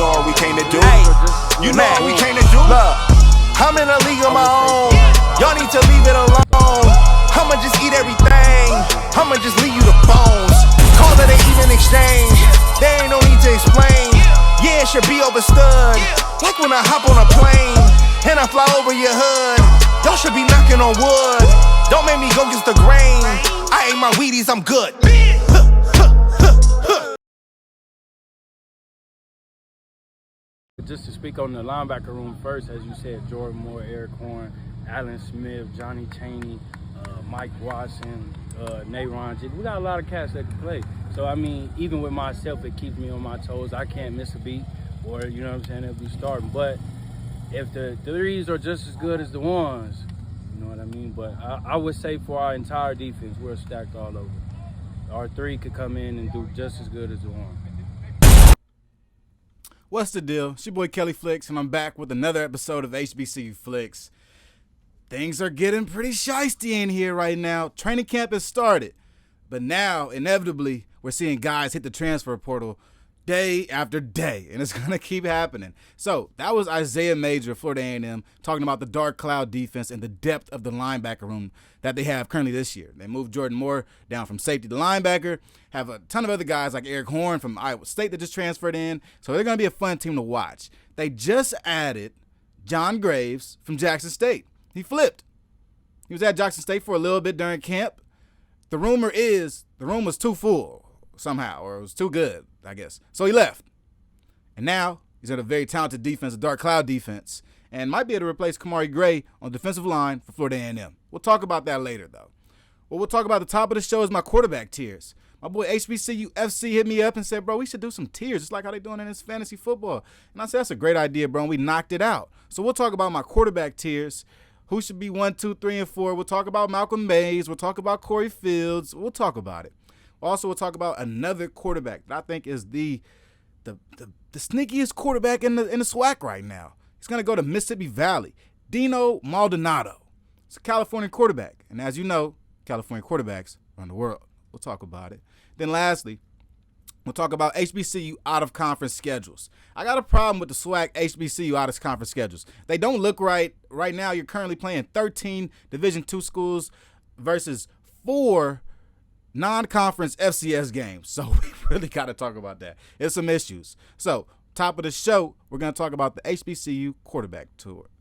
know what we came to do. Hey, you know what we came to do. Look, I'm in a league of my own. Y'all need to leave it alone. I'ma just eat everything. I'ma just leave you the bones. Call it an even exchange. There ain't no need to explain. Yeah, it should be overstood. Like when I hop on a plane and I fly over your hood. Y'all should be knocking on wood. Don't make me go against the grain. I ate my Wheaties, I'm good. Just to speak on the linebacker room first, as you said, Jordan Moore, Eric Horn, Allen Smith, Johnny Chaney, Mike Watson, Nayron. We got a lot of cats that can play. So, I mean, even with myself, it keeps me on my toes. I can't miss a beat or, you know what I'm saying, it'll be starting. But if the threes are just as good as the ones, you know what I mean? But I would say for our entire defense, we're stacked all over. Our three could come in and do just as good as the one. What's the deal? It's your boy Kelly Flicks, and I'm back with another episode of HBCU Flicks. Things are getting pretty shiesty in here right now. Training camp has started, but now, inevitably, we're seeing guys hit the transfer portal day after day, and it's going to keep happening. So that was Isaiah Major of Florida A&M talking about the dark cloud defense and the depth of the linebacker room that they have currently this year. They moved Jordan Moore down from safety to linebacker, have a ton of other guys like Eric Horn from Iowa State that just transferred in, so they're going to be a fun team to watch. They just added John Graves from Jackson State. He flipped. He was at Jackson State for a little bit during camp. The rumor is the room was too full somehow, or it was too good, I guess. So he left. And now he's at a very talented defense, a dark cloud defense, and might be able to replace Kamari Gray on the defensive line for Florida A&M. We'll talk about that later, though. What we'll talk about at the top of the show is my quarterback tiers. My boy HBCU FC hit me up and said, bro, we should do some tiers, just like how they doing in this fantasy football. And I said, that's a great idea, bro, and we knocked it out. So we'll talk about my quarterback tiers. Who should be 1, 2, 3, and 4. We'll talk about Malcolm Mays. We'll talk about Corey Fields. We'll talk about it. Also, we'll talk about another quarterback that I think is the sneakiest quarterback in the SWAC right now. He's going to go to Mississippi Valley. Dino Maltadano. It's a California quarterback. And as you know, California quarterbacks run the world. We'll talk about it. Then lastly, we'll talk about HBCU out-of-conference schedules. I got a problem with the SWAC HBCU out-of-conference schedules. They don't look right. Right now, you're currently playing 13 Division II schools versus 4 non-conference FCS games. So we really got to talk about that. There's some issues. So top of the show, we're going to talk about the HBCU quarterback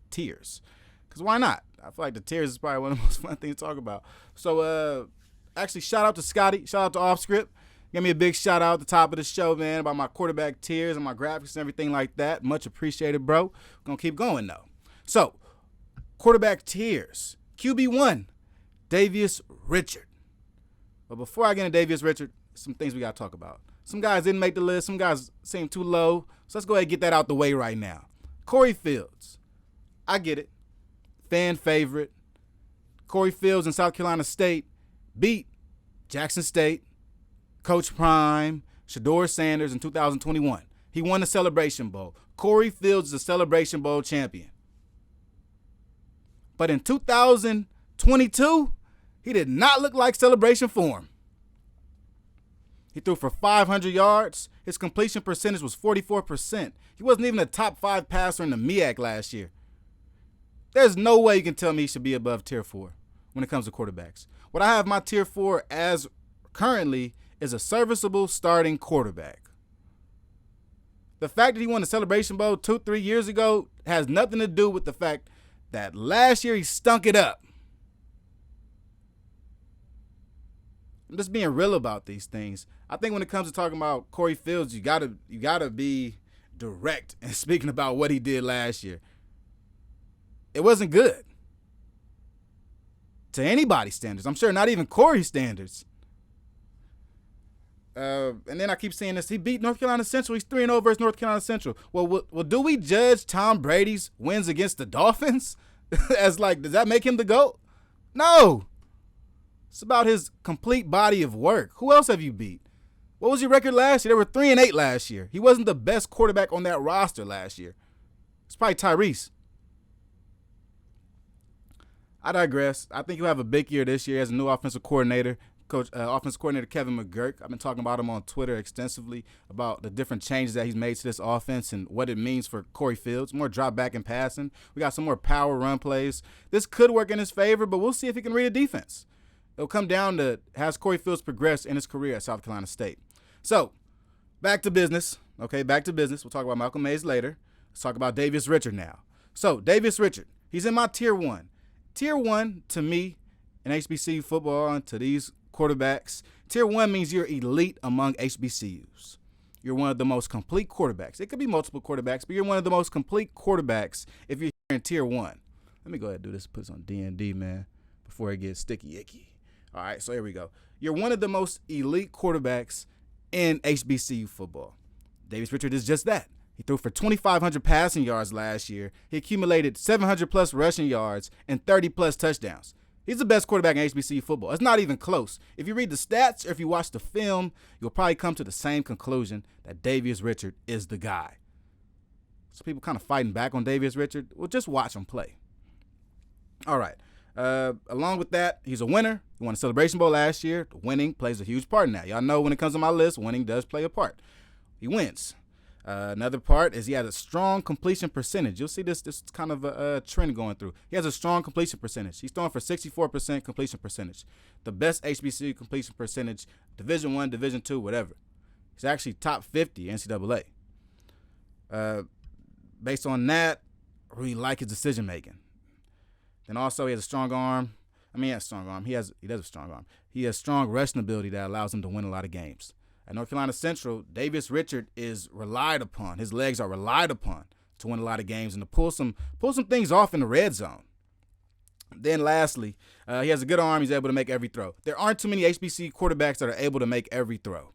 tiers. Because why not? I feel like the tiers is probably one of the most fun things to talk about. So actually, shout out to Scotty. Shout out to Offscript. Give me a big shout out at the top of the show, man, about my quarterback tiers and my graphics and everything like that. Much appreciated, bro. We're going to keep going, though. So, quarterback tiers. QB1, Davius Richard. But before I get into Davius Richard, some things we got to talk about. Some guys didn't make the list. Some guys seem too low. So let's go ahead and get that out the way right now. Corey Fields. I get it. Fan favorite. Corey Fields in South Carolina State beat Jackson State, Coach Prime, Shador Sanders in 2021. He won the Celebration Bowl. Corey Fields is a Celebration Bowl champion. But in 2022, he did not look like celebration form. He threw for 500 yards. His completion percentage was 44%. He wasn't even a top 5 passer in the MEAC last year. There's no way you can tell me he should be above tier 4 when it comes to quarterbacks. What I have my tier 4 as currently is a serviceable starting quarterback. The fact that he won the Celebration Bowl 2-3 years ago has nothing to do with the fact that last year he stunk it up. I'm just being real about these things. I think when it comes to talking about Corey Fields, you gotta be direct and speaking about what he did last year. It wasn't good. To anybody's standards. I'm sure not even Corey's standards. And then I keep saying this. He beat North Carolina Central. He's 3-0 versus North Carolina Central. Well, do we judge Tom Brady's wins against the Dolphins as like, does that make him the GOAT? No. It's about his complete body of work. Who else have you beat? What was your record last year? They were 3-8 last year. He wasn't the best quarterback on that roster last year. It's probably Tyrese. I digress. I think he'll have a big year this year as a new offensive coordinator. offensive coordinator Kevin McGurk. I've been talking about him on Twitter extensively about the different changes that he's made to this offense and what it means for Corey Fields. More drop back and passing. We got some more power run plays. This could work in his favor, but we'll see if he can read a defense. It'll come down to has Corey Fields progressed in his career at South Carolina State. So, back to business. Okay, back to business. We'll talk about Malcolm Mays later. Let's talk about Davius Richard now. So, Davius Richard, he's in my Tier 1. Tier 1, to me, in HBCU football and to these quarterbacks, Tier 1 means you're elite among HBCUs. You're one of the most complete quarterbacks. It could be multiple quarterbacks, but you're one of the most complete quarterbacks if you're in Tier 1. Let me go ahead and do this. Put this on D&D, man, before it gets sticky icky. All right, so here we go. You're one of the most elite quarterbacks in HBCU football. Davius Richard is just that. He threw for 2,500 passing yards last year. He accumulated 700-plus rushing yards and 30-plus touchdowns. He's the best quarterback in HBCU football. It's not even close. If you read the stats or if you watch the film, you'll probably come to the same conclusion that Davius Richard is the guy. So people kind of fighting back on Davius Richard. Well, just watch him play. All right. Along with that, he's a winner. He won a Celebration Bowl last year. Winning plays a huge part in that. Y'all know when it comes to my list, winning does play a part. He wins. Another part is he has a strong completion percentage. You'll see this kind of a trend going through. He has a strong completion percentage. He's throwing for 64% completion percentage. The best HBCU completion percentage, Division I, Division II, whatever. He's actually top 50 NCAA. Based on that, I really like his decision making. Then also he has a strong arm. He has a strong arm. He does have a strong arm. He has strong rushing ability that allows him to win a lot of games. At North Carolina Central, Davius Richard is relied upon. His legs are relied upon to win a lot of games and to pull some things off in the red zone. Then lastly, he has a good arm. He's able to make every throw. There aren't too many HBCU quarterbacks that are able to make every throw.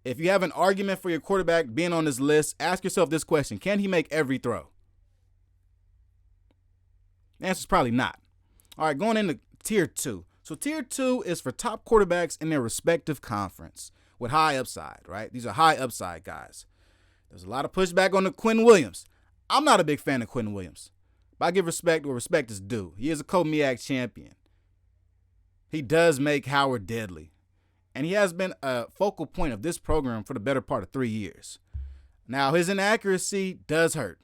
If you have an argument for your quarterback being on this list, ask yourself this question. Can he make every throw? The answer is probably not. All right, going into Tier 2. So Tier 2 is for top quarterbacks in their respective conference with high upside, right? These are high upside guys. There's a lot of pushback on the Quentin Williams. I'm not a big fan of Quentin Williams, but I give respect where respect is due. He is a MEAC champion. He does make Howard deadly, and he has been a focal point of this program for the better part of 3 years. Now, his inaccuracy does hurt.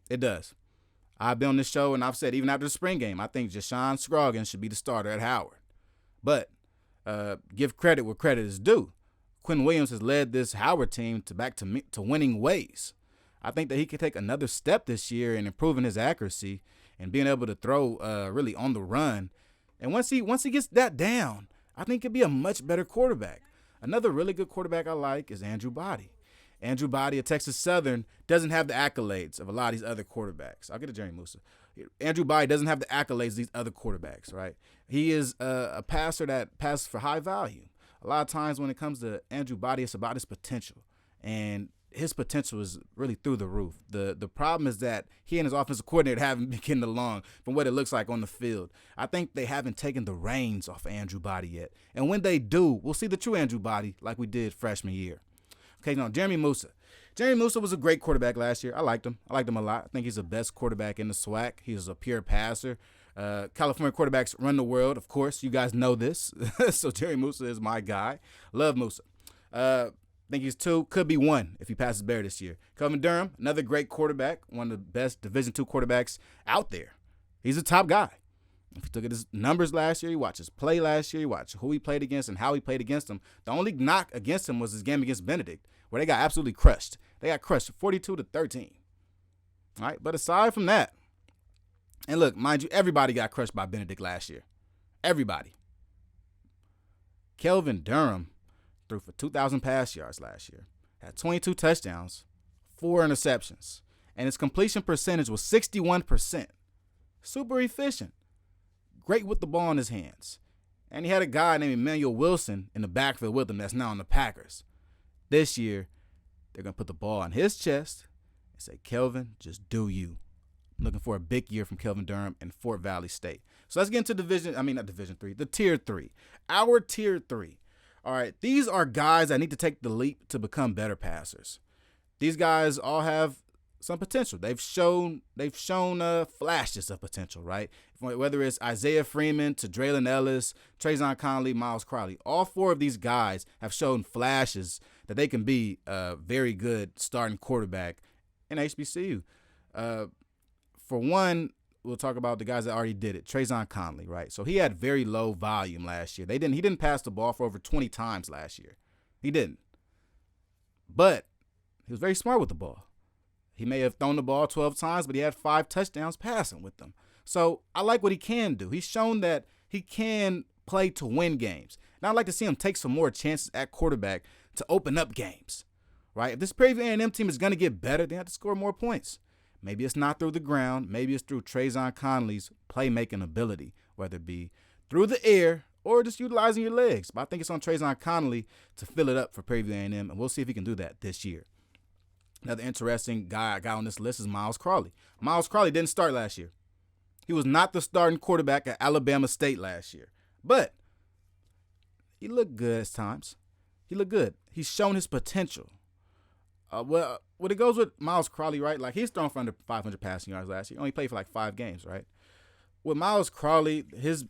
It does. I've been on this show, and I've said even after the spring game, I think Jashawn Scroggins should be the starter at Howard. But give credit where credit is due. Quentin Williams has led this Howard team back to winning ways. I think that he could take another step this year in improving his accuracy and being able to throw really on the run. And once he gets that down, I think he'll be a much better quarterback. Another really good quarterback I like is Andrew Body. Andrew Body of Texas Southern doesn't have the accolades of a lot of these other quarterbacks. I'll get to Jerry Musa. Andrew Body doesn't have the accolades of these other quarterbacks, right? He is a passer that passes for high value. A lot of times when it comes to Andrew Body, it's about his potential. And his potential is really through the roof. The problem is that he and his offensive coordinator haven't been getting along from what it looks like on the field. I think they haven't taken the reins off Andrew Body yet. And when they do, we'll see the true Andrew Body like we did freshman year. Okay, now Jeremy Musa. Jeremy Musa was a great quarterback last year. I liked him. I liked him a lot. I think he's the best quarterback in the SWAC. He's a pure passer. California quarterbacks run the world, of course. You guys know this. So Jeremy Musa is my guy. Love Musa. I think he's 2, could be 1 if he passes Bear this year. Kelvin Durham, another great quarterback, one of the best Division II quarterbacks out there. He's a top guy. If you look at his numbers last year, you watch his play last year, you watch who he played against and how he played against them. The only knock against him was his game against Benedict, where they got absolutely crushed. They got crushed 42-13. All right, but aside from that, and look, mind you, everybody got crushed by Benedict last year. Everybody. Kelvin Durham threw for 2,000 pass yards last year, had 22 touchdowns, 4 interceptions, and his completion percentage was 61%. Super efficient. Great with the ball in his hands. And he had a guy named Emmanuel Wilson in the backfield with him that's now on the Packers. This year, they're going to put the ball on his chest and say, Kelvin, just do you. I'm looking for a big year from Kelvin Durham and Fort Valley State. So let's get into the Tier 3. Our Tier 3. All right, these are guys that need to take the leap to become better passers. These guys all have some potential. They've shown flashes of potential, right? Whether it's Isaiah Freeman to Draylon Ellis, Trayvon Conley, Miles Crowley, all 4 of these guys have shown flashes that they can be a very good starting quarterback in HBCU. For one, we'll talk about the guys that already did it. Trayvon Conley, right? So he had very low volume last year. He didn't pass the ball for over 20 times last year. He didn't. But he was very smart with the ball. He may have thrown the ball 12 times, but he had 5 touchdowns passing with them. So I like what he can do. He's shown that he can play to win games. And I'd like to see him take some more chances at quarterback to open up games, right? If this Prairie View A&M team is going to get better, they have to score more points. Maybe it's not through the ground. Maybe it's through Trayvon Conley's playmaking ability, whether it be through the air or just utilizing your legs. But I think it's on Trayvon Conley to fill it up for Prairie View A&M, and we'll see if he can do that this year. Another interesting guy on this list is Miles Crowley. Miles Crowley didn't start last year. He was not the starting quarterback at Alabama State last year. But he looked good at times. He looked good. He's shown his potential. Well, when it goes with Miles Crowley, right? Like, he's thrown for under 500 passing yards last year. He only played for like 5 games, right? With Miles Crowley, his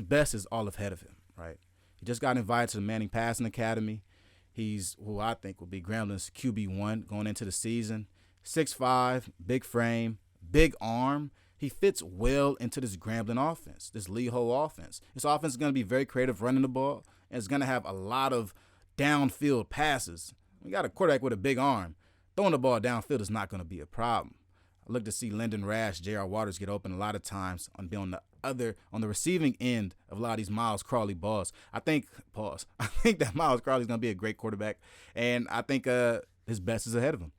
best is all ahead of him, right? He just got invited to the Manning Passing Academy. He's who I think will be Gramblin's QB1 going into the season. 6'5", big frame, big arm. He fits well into this Grambling offense, this Lee Ho offense. This offense is going to be very creative running the ball, and it's going to have a lot of downfield passes. We got a quarterback with a big arm. Throwing the ball downfield is not going to be a problem. I look to see Lyndon Rash, J.R. Waters get open a lot of times on the receiving end of a lot of these Miles Crowley balls. I think that Miles Crowley is going to be a great quarterback, and I think his best is ahead of him.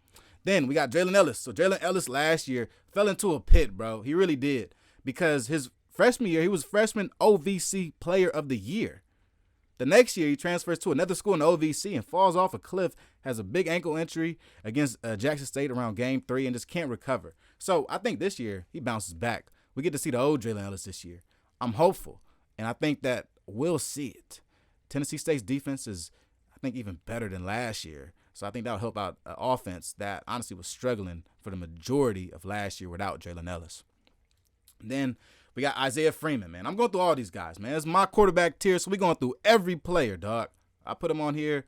Then we got Draylon Ellis. So Draylon Ellis last year fell into a pit, bro. He really did, because his freshman year, he was freshman OVC Player of the Year. The next year, he transfers to another school in the OVC and falls off a cliff, has a big ankle injury against Jackson State around game 3, and just can't recover. So I think this year he bounces back. We get to see the old Draylon Ellis this year. I'm hopeful, and I think that we'll see it. Tennessee State's defense is, I think, even better than last year. So I think that'll help out an offense that honestly was struggling for the majority of last year without Draylon Ellis. And then we got Isaiah Freeman, man. I'm going through all these guys, man. It's my quarterback tier, so we're going through every player, dog. I put them on here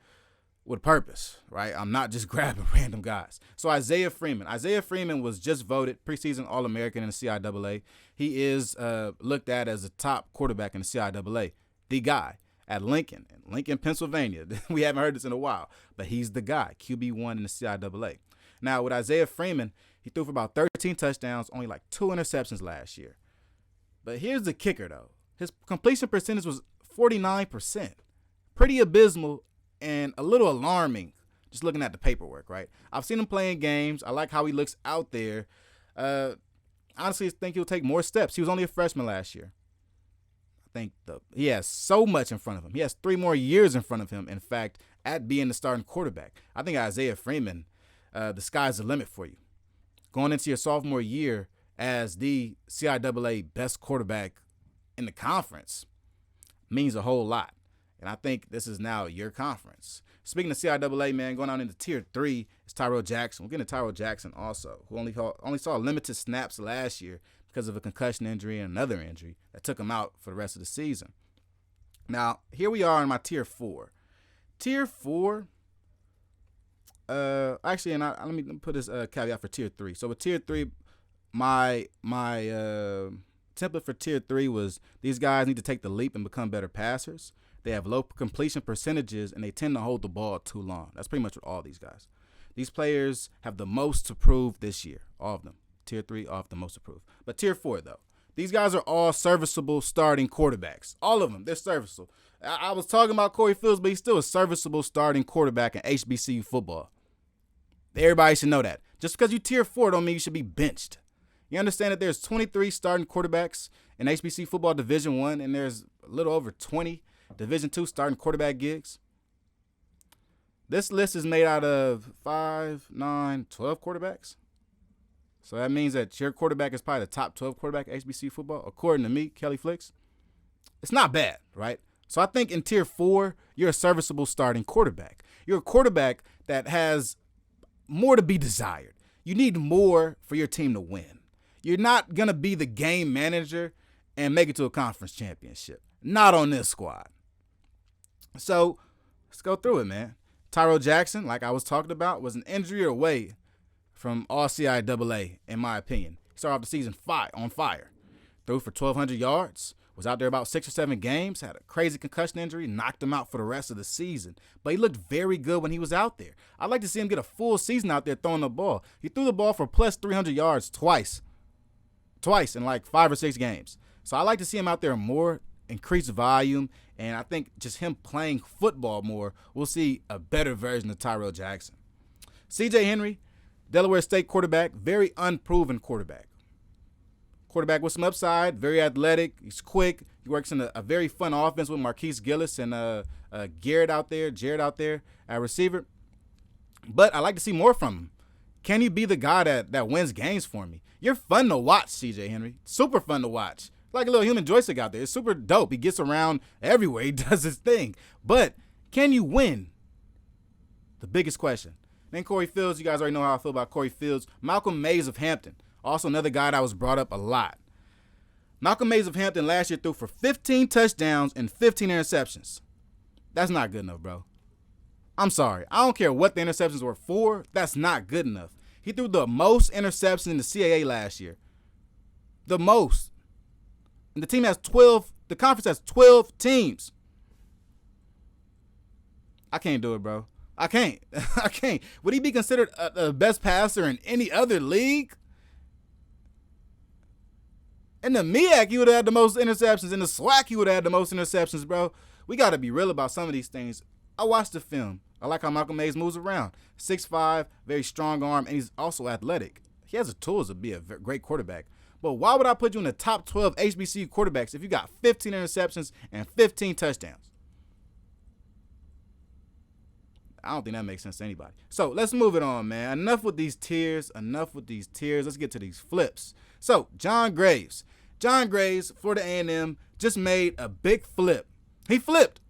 with purpose, right? I'm not just grabbing random guys. So Isaiah Freeman was just voted preseason All-American in the CIAA. He is looked at as a top quarterback in the CIAA, the guy at Lincoln, Pennsylvania. We haven't heard this in a while, but he's the guy, QB1 in the CIAA. Now, with Isaiah Freeman, he threw for about 13 touchdowns, only like 2 interceptions last year. But here's the kicker, though. His completion percentage was 49%. Pretty abysmal and a little alarming just looking at the paperwork, right? I've seen him playing games. I like how he looks out there. Honestly, I think he'll take more steps. He was only a freshman last year. I think he has so much in front of him. He has 3 more years in front of him, in fact, at being the starting quarterback. I think Isaiah Freeman, the sky's the limit for you. Going into your sophomore year as the CIAA best quarterback in the conference means a whole lot. And I think this is now your conference. Speaking of CIAA, man, going on into Tier 3 is Tyrell Jackson. We're getting to Tyrell Jackson also, who only saw limited snaps last year because of a concussion injury and another injury that took him out for the rest of the season. Now, here we are in my Tier 4. Tier 4, actually, and let me put this caveat for Tier 3. So with Tier 3, my template for Tier 3 was these guys need to take the leap and become better passers. They have low completion percentages, and they tend to hold the ball too long. That's pretty much with all these guys. These players have the most to prove this year, all of them. Tier 3, all of the most to prove. But Tier 4, though, these guys are all serviceable starting quarterbacks. All of them, they're serviceable. I was talking about Corey Fields, but he's still a serviceable starting quarterback in HBCU football. Everybody should know that. Just because you Tier 4 don't mean you should be benched. You understand that there's 23 starting quarterbacks in HBCU football Division I, and there's a little over 20 Division II starting quarterback gigs. This list is made out of 5, 9, 12 quarterbacks. So that means that your quarterback is probably the top 12 quarterback in HBCU football, according to me, Kelly Flicks. It's not bad, right? So I think in Tier 4, you're a serviceable starting quarterback. You're a quarterback that has more to be desired. You need more for your team to win. You're not going to be the game manager and make it to a conference championship. Not on this squad. So let's go through it, man. Tyrell Jackson, like I was talking about, was an injury away from All-CIAA, in my opinion. He started off the season on fire. Threw for 1,200 yards, was out there about 6 or 7 games, had a crazy concussion injury, knocked him out for the rest of the season. But he looked very good when he was out there. I'd like to see him get a full season out there throwing the ball. He threw the ball for plus 300 yards twice in like 5 or 6 games. So I like to see him out there more, increase volume, and I think just him playing football more, we'll see a better version of Tyrell Jackson. C.J. Henry, Delaware State quarterback, very unproven quarterback. Quarterback with some upside, very athletic, he's quick. He works in a very fun offense with Marquise Gillis and Jared out there at receiver. But I like to see more from him. Can he be the guy that wins games for me? You're fun to watch, C.J. Henry. Super fun to watch. Like a little human joystick out there. It's super dope. He gets around everywhere. He does his thing. But can you win? The biggest question. Then Corey Fields. You guys already know how I feel about Corey Fields. Malcolm Mays of Hampton. Also another guy that was brought up a lot. Malcolm Mays of Hampton last year threw for 15 touchdowns and 15 interceptions. That's not good enough, bro. I'm sorry. I don't care what the interceptions were for. That's not good enough. He threw the most interceptions in the CAA last year. The most. And the team has 12. The conference has 12 teams. I can't do it, bro. I can't. I can't. Would he be considered the best passer in any other league? In the MEAC, he would have had the most interceptions. In the SWAC, he would have had the most interceptions, bro. We got to be real about some of these things. I watched the film. I like how Malcolm Mays moves around. 6'5", very strong arm, and he's also athletic. He has the tools to be a great quarterback. But why would I put you in the top 12 HBCU quarterbacks if you got 15 interceptions and 15 touchdowns? I don't think that makes sense to anybody. So let's move it on, man. Enough with these tiers. Let's get to these flips. So John Graves, Florida A&M, just made a big flip. He flipped.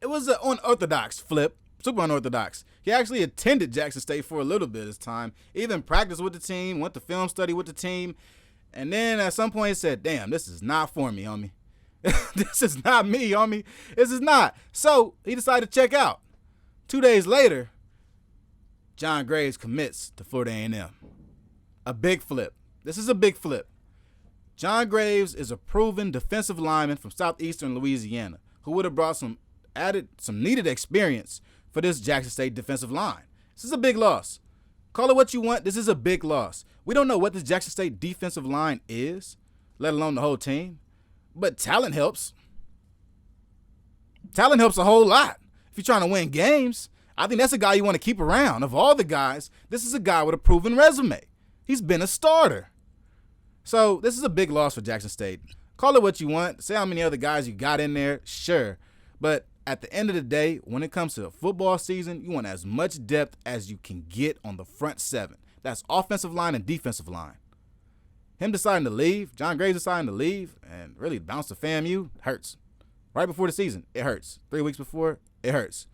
It was an unorthodox flip, super unorthodox. He actually attended Jackson State for a little bit of his time, even practiced with the team, went to film study with the team, and then at some point he said, damn, this is not for me, homie. This is not me, homie. This is not. So he decided to check out. 2 days later, John Graves commits to Florida A&M. A big flip. This is a big flip. John Graves is a proven defensive lineman from southeastern Louisiana who would have brought some needed experience for this Jackson State defensive line. This is a big loss. Call it what you want. This is a big loss. We don't know what this Jackson State defensive line is, let alone the whole team. But talent helps. Talent helps a whole lot. If you're trying to win games, I think that's a guy you want to keep around. Of all the guys, this is a guy with a proven resume. He's been a starter. So this is a big loss for Jackson State. Call it what you want. Say how many other guys you got in there. Sure. But at the end of the day, when it comes to the football season, you want as much depth as you can get on the front seven. That's offensive line and defensive line. Him deciding to leave, John Graves deciding to leave, and really bounce to FAMU hurts. Right before the season, it hurts. 3 weeks before, it hurts.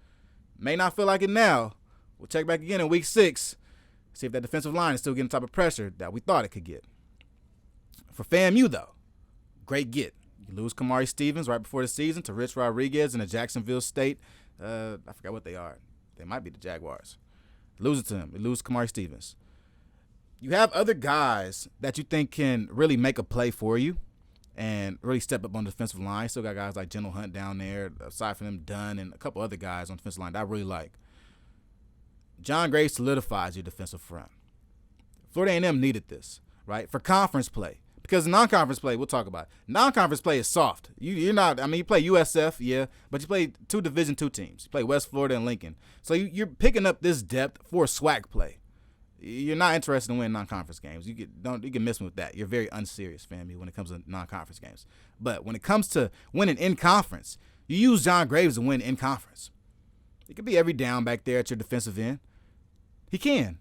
May not feel like it now. We'll check back again in week 6, see if that defensive line is still getting the type of pressure that we thought it could get. For FAMU, though, great get. You lose Kamari Stevens right before the season to Rich Rodriguez in the Jacksonville State. I forgot what they are. They might be the Jaguars. Lose it to him. You lose Kamari Stevens. You have other guys that you think can really make a play for you and really step up on the defensive line. Still got guys like General Hunt down there, aside from them, Dunn, and a couple other guys on the defensive line that I really like. John Graves solidifies your defensive front. Florida A&M needed this, right, for conference play. Because non-conference play, we'll talk about it. Non-conference play is soft. You're not, I mean, you play USF, yeah, but you play 2 Division II teams. You play West Florida and Lincoln. So you're picking up this depth for SWAC play. You're not interested in winning non-conference games. You can miss me with that. You're very unserious, family, when it comes to non-conference games. But when it comes to winning in conference, you use John Graves to win in conference. He could be every down back there at your defensive end. He can.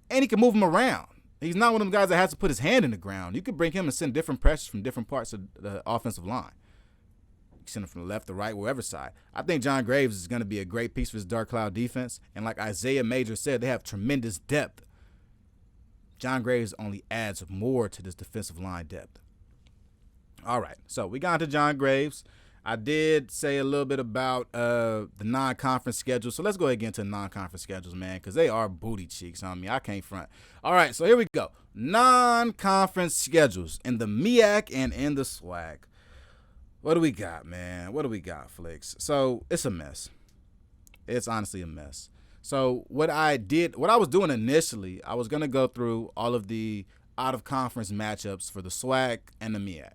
And he can move him around. He's not one of them guys that has to put his hand in the ground. You could bring him and send different pressures from different parts of the offensive line. You can send him from the left to right, wherever side. I think John Graves is going to be a great piece for his dark cloud defense. And like Isaiah Major said, they have tremendous depth John Graves only adds more to this defensive line depth. All right, so we got to John Graves. I did say a little bit about the non-conference schedule, so let's go ahead and get into non-conference schedules, man, because they are booty cheeks on me. I can't front. All right, so here we go. Non-conference schedules in the MEAC and in the SWAC. What do we got, man? What do we got, Flicks? So it's a mess. It's honestly a mess. So what I was doing initially, I was going to go through all of the out-of-conference matchups for the SWAC and the MEAC.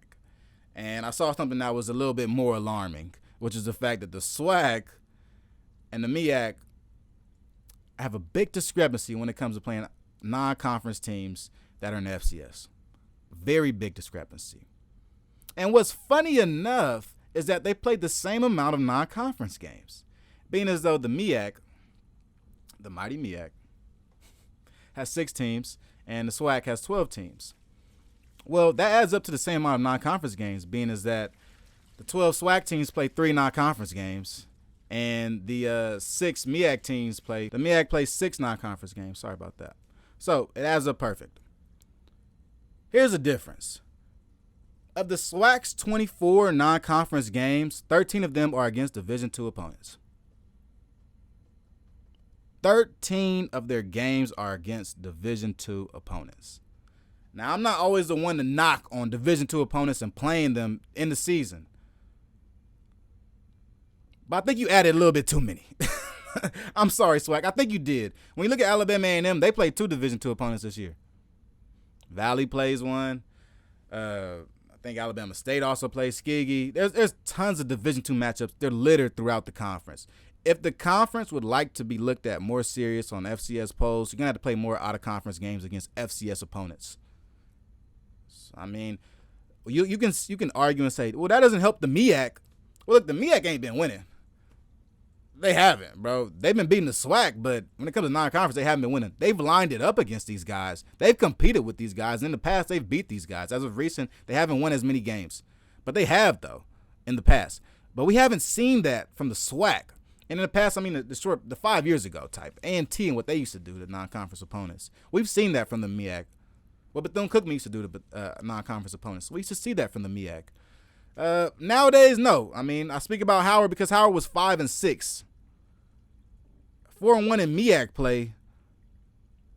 And I saw something that was a little bit more alarming, which is the fact that the SWAC and the MEAC have a big discrepancy when it comes to playing non-conference teams that are in the FCS. Very big discrepancy. And what's funny enough is that they played the same amount of non-conference games, being as though the MEAC, the mighty MEAC, has 6 teams and the SWAC has 12 teams. Well, that adds up to the same amount of non-conference games, being as that the 12 SWAC teams play 3 non-conference games, and the 6 MEAC teams play. The MEAC plays 6 non-conference games. Sorry about that. So it adds up perfect. Here's the difference. Of the SWAC's 24 non-conference games, 13 of them are against Division II opponents. 13 of their games are against Division II opponents. Now, I'm not always the one to knock on Division II opponents and playing them in the season, but I think you added a little bit too many. I'm sorry, SWAC. I think you did. When you look at Alabama A&M, they played 2 Division II opponents this year. Valley plays one. I think Alabama State also plays Skiggy. There's tons of Division II matchups. They're littered throughout the conference. If the conference would like to be looked at more serious on FCS polls, you're going to have to play more out-of-conference games against FCS opponents. I mean, you can argue and say, well, that doesn't help the MEAC. Well, look, the MEAC ain't been winning. They haven't, bro. They've been beating the SWAC, but when it comes to non-conference, they haven't been winning. They've lined it up against these guys. They've competed with these guys. In the past, they've beat these guys. As of recent, they haven't won as many games. But they have, though, in the past. But we haven't seen that from the SWAC. And in the past, I mean, the 5 years ago type, A&T and what they used to do to non-conference opponents. We've seen that from the MEAC. What Bethune-Cookman used to do to non-conference opponents. We used to see that from the MEAC. Nowadays, no. I mean, I speak about Howard because Howard was 5-6. 4-1 in MEAC play,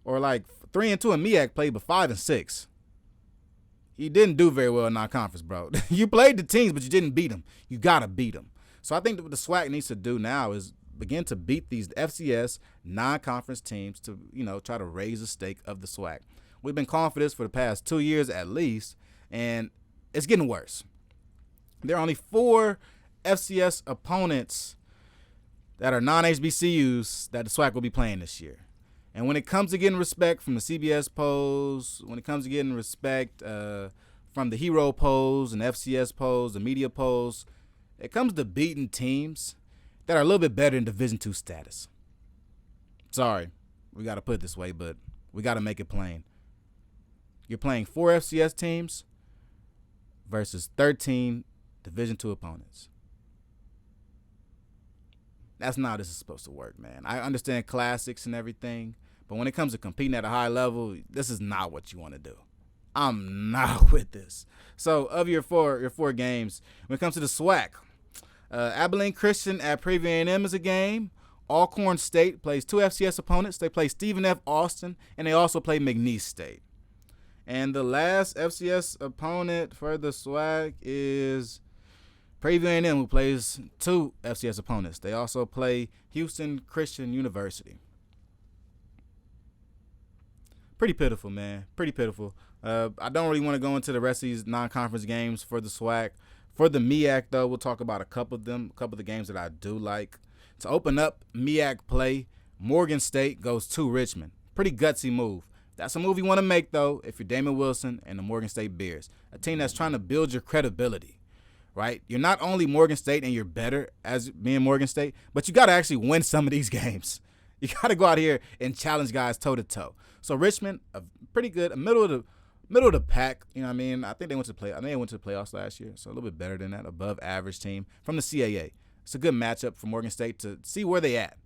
or like 3-2 in MEAC play, but 5-6. You didn't do very well in non-conference, bro. You played the teams, but you didn't beat them. You gotta beat them. So I think that what the SWAC needs to do now is begin to beat these FCS non-conference teams to, try to raise the stake of the SWAC. We've been calling for this for the past 2 years at least, and it's getting worse. There are only 4 FCS opponents that are non-HBCUs that the SWAC will be playing this year. And when it comes to getting respect from the CBS polls, when it comes to getting respect from the Hero polls and FCS polls, the media polls, it comes to beating teams that are a little bit better in Division II status. Sorry, we got to put it this way, but we got to make it plain. You're playing 4 FCS teams versus 13 Division II opponents. That's not how this is supposed to work, man. I understand classics and everything, but when it comes to competing at a high level, this is not what you want to do. I'm not with this. So of your four games, when it comes to the SWAC, Abilene Christian at Prairie View A&M is a game. Alcorn State plays 2 FCS opponents. They play Stephen F. Austin, and they also play McNeese State. And the last FCS opponent for the SWAC is Prairie View A&M, who plays 2 FCS opponents. They also play Houston Christian University. Pretty pitiful, man. Pretty pitiful. I don't really want to go into the rest of these non-conference games for the SWAC. For the MEAC, though, we'll talk about a couple of the games that I do like. To open up MEAC play, Morgan State goes to Richmond. Pretty gutsy move. That's a move you want to make, though, if you're Damon Wilson and the Morgan State Bears, a team that's trying to build your credibility, right? You're not only Morgan State and you're better as being Morgan State, but you got to actually win some of these games. You got to go out here and challenge guys toe-to-toe. So Richmond, pretty good, middle of the pack. You know what I mean? I think they went to the playoffs last year, so a little bit better than that, above average team from the CAA. It's a good matchup for Morgan State to see where they at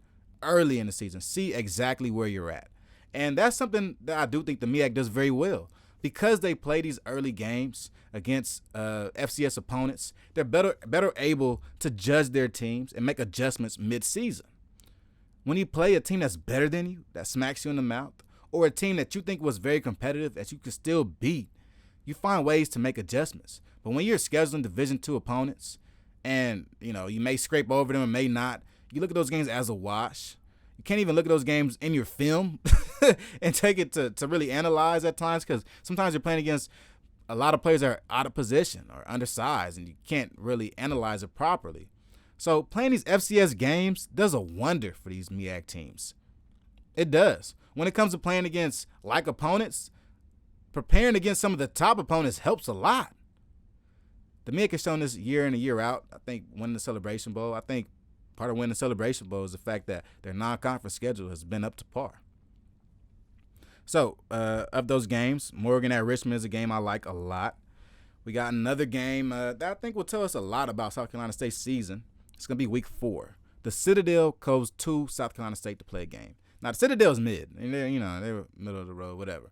early in the season, see exactly where you're at. And that's something that I do think the MEAC does very well. Because they play these early games against FCS opponents, they're better able to judge their teams and make adjustments mid-season. When you play a team that's better than you, that smacks you in the mouth, or a team that you think was very competitive that you can still beat, you find ways to make adjustments. But when you're scheduling Division II opponents and, you may scrape over them and may not, you look at those games as a wash. You can't even look at those games in your film and take it to really analyze at times, because sometimes you're playing against a lot of players that are out of position or undersized, and you can't really analyze it properly. So playing these FCS games does a wonder for these MEAC teams. It does. When it comes to playing against like opponents, preparing against some of the top opponents helps a lot. The MEAC has shown this year in and year out. I think winning the Celebration Bowl, I think part of winning the Celebration Bowl is the fact that their non-conference schedule has been up to par. So, of those games, Morgan at Richmond is a game I like a lot. We got another game that I think will tell us a lot about South Carolina State's season. It's going to be week 4. The Citadel goes to South Carolina State to play a game. Now, the Citadel's mid. And they're middle of the road, whatever.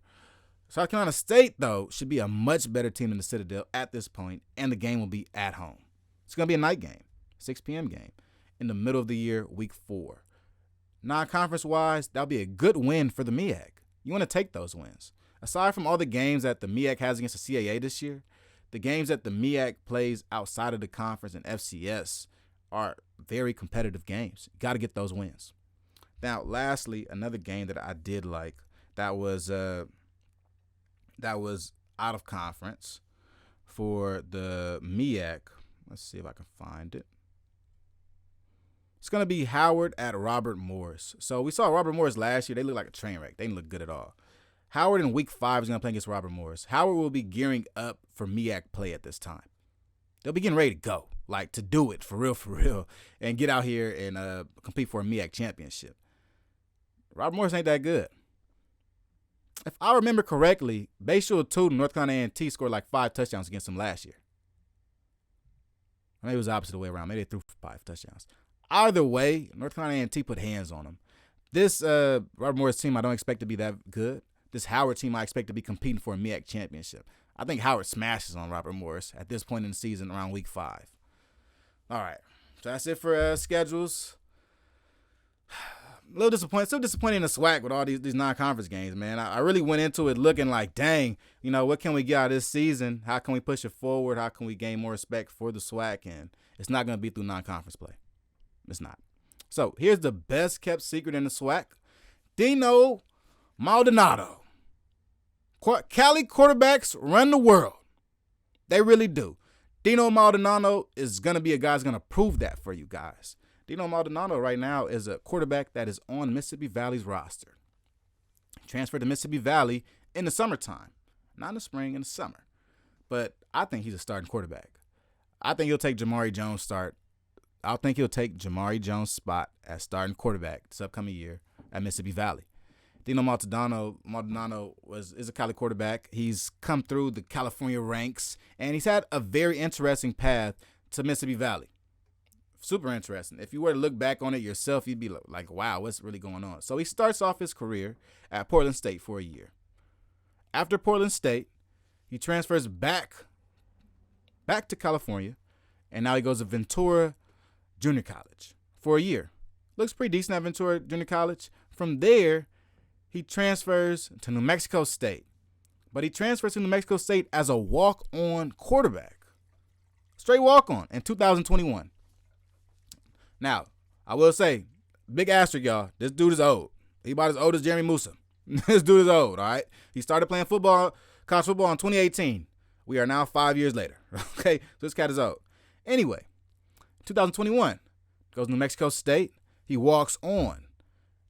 South Carolina State, though, should be a much better team than the Citadel at this point, and the game will be at home. It's going to be a night game, 6 p.m. game, in the middle of the year, week 4. Non-conference-wise, that'll be a good win for the MEAC. You want to take those wins. Aside from all the games that the MEAC has against the CAA this year, the games that the MEAC plays outside of the conference and FCS are very competitive games. You got to get those wins. Now, lastly, another game that I did like that was out of conference for the MEAC. Let's see if I can find it. It's going to be Howard at Robert Morris. So we saw Robert Morris last year. They looked like a train wreck. They didn't look good at all. Howard in week 5 is going to play against Robert Morris. Howard will be gearing up for MEAC play at this time. They'll be getting ready to go, like to do it for real, and get out here and compete for a MEAC championship. Robert Morris ain't that good. If I remember correctly, Bayshore Tootin, North Carolina A&T scored like 5 touchdowns against them last year. Maybe it was the opposite way around. Maybe they threw 5 touchdowns. Either way, North Carolina A&T put hands on them. This Robert Morris team I don't expect to be that good. This Howard team I expect to be competing for a MEAC championship. I think Howard smashes on Robert Morris at this point in the season around week 5. All right, so that's it for schedules. A little disappointed, still disappointed in the SWAC with all these non-conference games, man. I really went into it looking like, dang, what can we get out of this season? How can we push it forward? How can we gain more respect for the SWAC? And it's not going to be through non-conference play. It's not. So here's the best kept secret in the SWAC. Dino Maltadano. Cali quarterbacks run the world. They really do. Dino Maltadano is going to be a guy who's going to prove that for you guys. Dino Maltadano right now is a quarterback that is on Mississippi Valley's roster. Transferred to Mississippi Valley in the summertime. Not in the spring, in the summer. But I think he's a starting quarterback. I think he'll take Jamari Jones' spot as starting quarterback this upcoming year at Mississippi Valley. Dino Maltadano is a Cali quarterback. He's come through the California ranks, and he's had a very interesting path to Mississippi Valley. Super interesting. If you were to look back on it yourself, you'd be like, wow, what's really going on? So he starts off his career at Portland State for a year. After Portland State, he transfers back to California, and now he goes to Ventura Junior College for a year. Looks pretty decent at Ventura Junior College. From there, he transfers to New Mexico State. But he transfers to New Mexico State as a walk-on quarterback. Straight walk-on in 2021. Now, I will say, big asterisk, y'all. This dude is old. He about as old as Jeremy Musa. This dude is old, all right? He started playing college football in 2018. We are now 5 years later, okay? So this cat is old. Anyway, 2021, goes to New Mexico State. He walks on.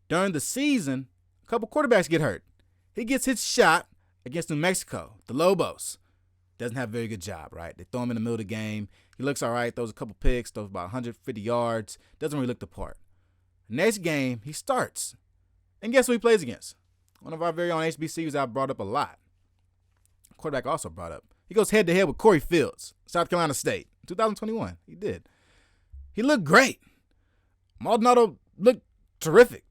During the season, a couple quarterbacks get hurt. He gets his shot against New Mexico, the Lobos. Doesn't have a very good job, right? They throw him in the middle of the game. He looks all right, throws a couple picks, throws about 150 yards. Doesn't really look the part. Next game, he starts. And guess who he plays against? One of our very own HBCUs I brought up a lot. Quarterback also brought up. He goes head-to-head with Corey Fields, South Carolina State, 2021. He did. He looked great. Maldonado looked terrific.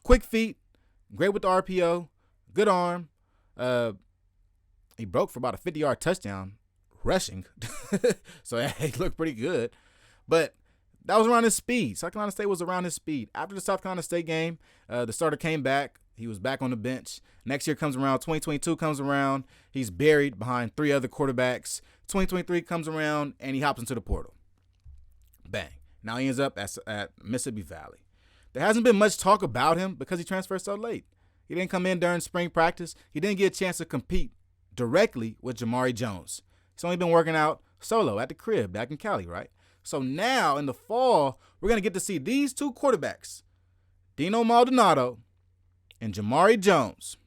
Quick feet, Great with the RPO, good arm. He broke for about a 50-yard touchdown rushing. So he looked pretty good. But that was around his speed. South Carolina State was around his speed. After the South Carolina State game, the starter came back. He was back on the bench. Next year comes around. 2022 comes around. He's buried behind 3 other quarterbacks. 2023 comes around, and he hops into the portal. Bang. Now he ends up at Mississippi Valley. There hasn't been much talk about him because he transferred so late. He didn't come in during spring practice. He didn't get a chance to compete directly with Jamari Jones. He's only been working out solo at the crib back in Cali, right? So now in the fall, we're going to get to see these 2 quarterbacks, Dino Maltadano and Jamari Jones,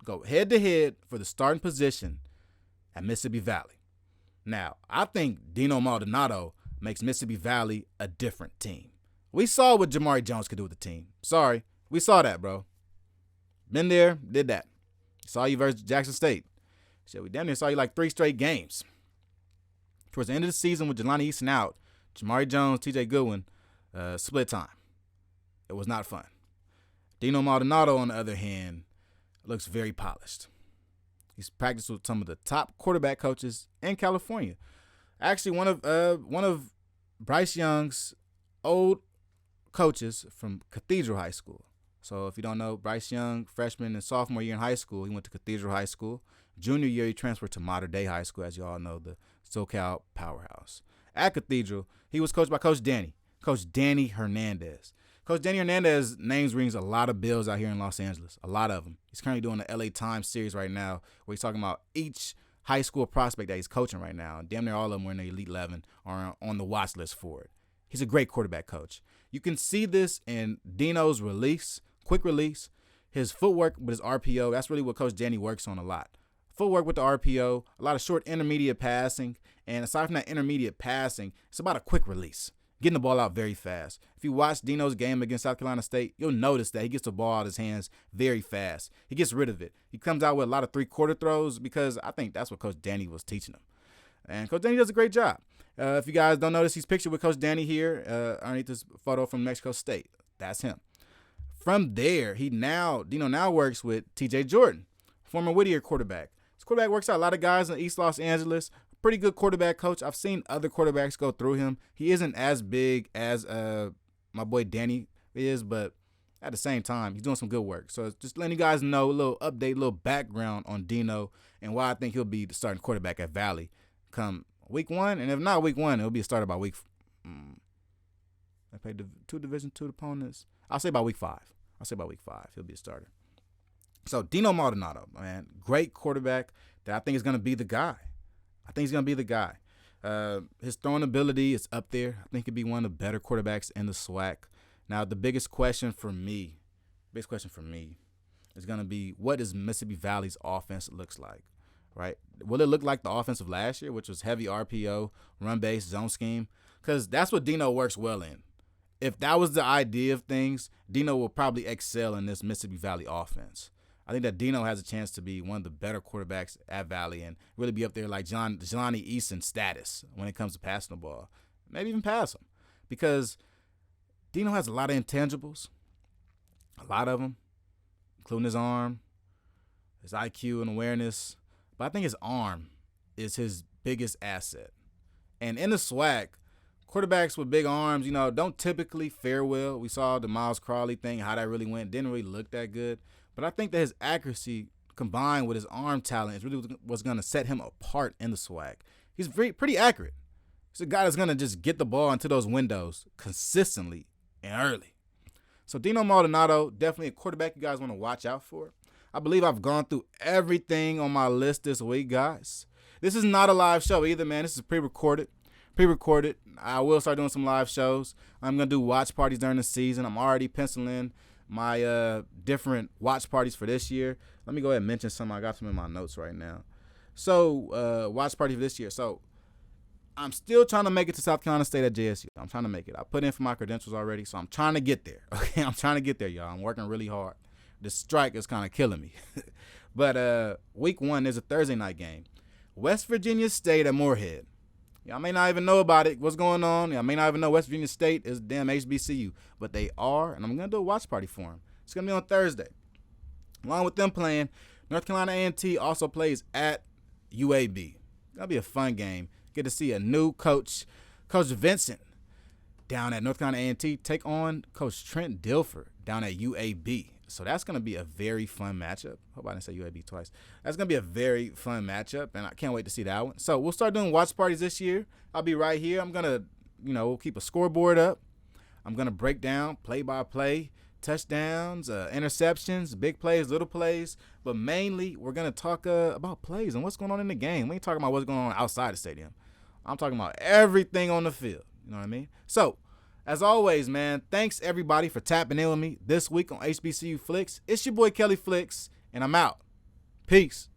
go head-to-head for the starting position at Mississippi Valley. Now, I think Dino Maltadano makes Mississippi Valley a different team. We saw what Jamari Jones could do with the team. Sorry, we saw that, bro. Been there, did that. Saw you versus Jackson State. Shit, we damn near saw you like 3 straight games. Towards the end of the season with Jelani Easton out, Jamari Jones, TJ Goodwin, split time. It was not fun. Dino Maldonado, on the other hand, looks very polished. He's practiced with some of the top quarterback coaches in California. Actually, one of Bryce Young's old coaches from Cathedral High School. So if you don't know, Bryce Young, freshman and sophomore year in high school, he went to Cathedral High School. Junior year, he transferred to Mater Dei High School, as you all know, the SoCal powerhouse. At Cathedral, he was coached by Coach Danny Hernandez. Coach Danny Hernandez names rings a lot of bells out here in Los Angeles, a lot of them. He's currently doing the LA Times series right now where he's talking about each high school prospect that he's coaching right now. And damn near all of them were in the Elite 11 or on the watch list for it. He's a great quarterback coach. You can see this in Dino's release, quick release, his footwork with his RPO. That's really what Coach Danny works on a lot. Footwork with the RPO, a lot of short intermediate passing. And aside from that intermediate passing, it's about a quick release, getting the ball out very fast. If you watch Dino's game against South Carolina State, you'll notice that he gets the ball out of his hands very fast. He gets rid of it. He comes out with a lot of 3-quarter throws because I think that's what Coach Danny was teaching him. And Coach Danny does a great job. If you guys don't notice, he's pictured with Coach Danny here underneath this photo from Mexico State. That's him. From there, Dino now works with T.J. Jordan, former Whittier quarterback. This quarterback works out a lot of guys in East Los Angeles. Pretty good quarterback coach. I've seen other quarterbacks go through him. He isn't as big as my boy Danny is, but at the same time, he's doing some good work. So just letting you guys know, a little update, a little background on Dino and why I think he'll be the starting quarterback at Valley come week 1. And if not week 1, it'll be a starter by week. I played 2 Division II opponents. I'll say by week 5. He'll be a starter. So Dino Maldonado, man, great quarterback that I think is going to be the guy. His throwing ability is up there. I think he'd be one of the better quarterbacks in the SWAC. Now, the biggest question for me is going to be, what does Mississippi Valley's offense looks like, right? Will it look like the offense of last year, which was heavy RPO, run-based, zone scheme? Because that's what Dino works well in. If that was the idea of things, Dino will probably excel in this Mississippi Valley offense. I think that Dino has a chance to be one of the better quarterbacks at Valley and really be up there like Jelani Easton status when it comes to passing the ball. Maybe even pass him. Because Dino has a lot of intangibles, a lot of them, including his arm, his IQ and awareness. But I think his arm is his biggest asset. And in the SWAC, quarterbacks with big arms, don't typically fare well. We saw the Miles Crawley thing, how that really went. Didn't really look that good. But I think that his accuracy combined with his arm talent is really what's going to set him apart in the SWAC. He's pretty accurate. He's a guy that's going to just get the ball into those windows consistently and early. So Dino Maldonado, definitely a quarterback you guys want to watch out for. I believe I've gone through everything on my list this week, guys. This is not a live show either, man. This is pre-recorded. I will start doing some live shows. I'm going to do watch parties during the season. I'm already penciling my different watch parties for this year. Let me go ahead and mention some. I got some in my notes right now. So, watch party for this year. So, I'm still trying to make it to South Carolina State at JSU. I'm trying to make it. I put in for my credentials already, so I'm trying to get there. Okay, I'm trying to get there, y'all. I'm working really hard. The strike is kind of killing me. But week 1 is a Thursday night game. West Virginia State at Moorhead. Y'all may not even know about it. What's going on? Y'all may not even know West Virginia State is damn HBCU. But they are, and I'm going to do a watch party for them. It's going to be on Thursday. Along with them playing, North Carolina A&T also plays at UAB. That'll be a fun game. Get to see a new coach, Coach Vincent, down at North Carolina A&T, take on Coach Trent Dilfer down at UAB. So that's going to be a very fun matchup. Hope I didn't say UAB twice. That's going to be a very fun matchup, and I can't wait to see that one. So we'll start doing watch parties this year. I'll be right here. I'm going to, we'll keep a scoreboard up. I'm going to break down play-by-play, touchdowns, interceptions, big plays, little plays. But mainly, we're going to talk about plays and what's going on in the game. We ain't talking about what's going on outside the stadium. I'm talking about everything on the field. You know what I mean? So, as always, man, thanks everybody for tapping in with me this week on HBCU Flicks. It's your boy Kelly Flicks, and I'm out. Peace.